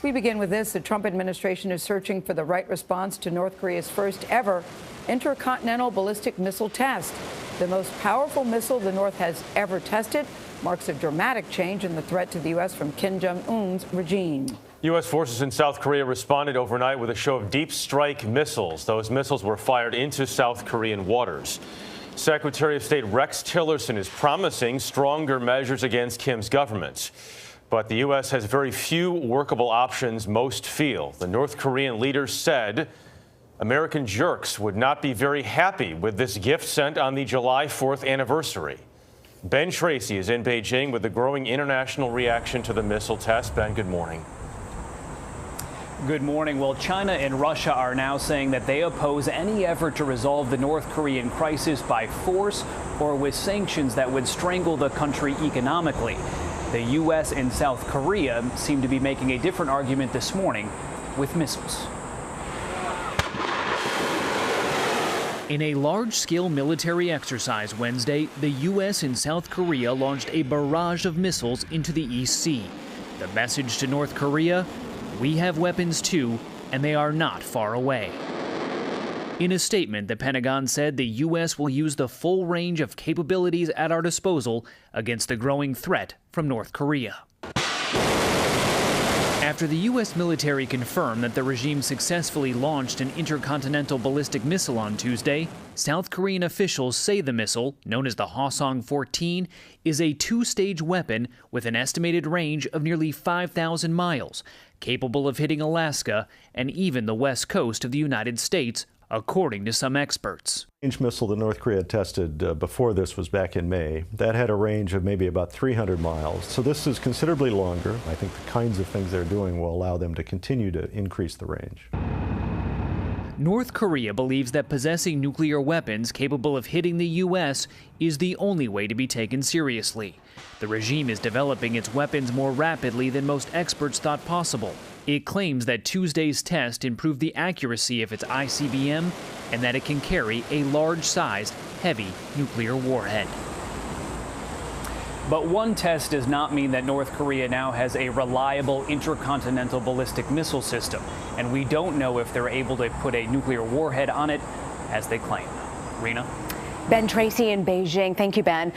We begin with this. The Trump administration is searching for the right response to North Korea's first ever intercontinental ballistic missile test. The most powerful missile the North has ever tested marks a dramatic change in the threat to the U.S. from Kim Jong-un's regime. U.S. forces in South Korea responded overnight with a show of deep strike missiles. Those missiles were fired into South Korean waters. Secretary of State Rex Tillerson is promising stronger measures against Kim's government. But the U.S. has very few workable options most feel. The North Korean leader said American jerks would not be very happy with this gift sent on the July 4th anniversary. Ben Tracy is in Beijing with the growing international reaction to the missile test. Ben, good morning. Good morning. Well, China and Russia are now saying that they oppose any effort to resolve the North Korean crisis by force or with sanctions that would strangle the country economically. The U.S. and South Korea seem to be making a different argument this morning with missiles. In a large-scale military exercise Wednesday, the U.S. and South Korea launched a barrage of missiles into the East Sea. The message to North Korea: we have weapons too, and they are not far away. In a statement, the Pentagon said the U.S. will use the full range of capabilities at our disposal against the growing threat from North Korea. After the U.S. military confirmed that the regime successfully launched an intercontinental ballistic missile on Tuesday, South Korean officials say the missile, known as the Hwasong-14, is a two-stage weapon with an estimated range of nearly 5,000 miles, capable of hitting Alaska and even the west coast of the United States, according to some experts. The range missile that North Korea tested before this was back in May. That had a range of maybe about 300 miles. So this is considerably longer. I think the kinds of things they're doing will allow them to continue to increase the range. North Korea believes that possessing nuclear weapons capable of hitting the U.S. is the only way to be taken seriously. The regime is developing its weapons more rapidly than most experts thought possible. It claims that Tuesday's test improved the accuracy of its ICBM and that it can carry a large-sized, heavy nuclear warhead. But one test does not mean that North Korea now has a reliable intercontinental ballistic missile system, and we don't know if they're able to put a nuclear warhead on it, as they claim. Rena? Ben Tracy in Beijing. Thank you, Ben.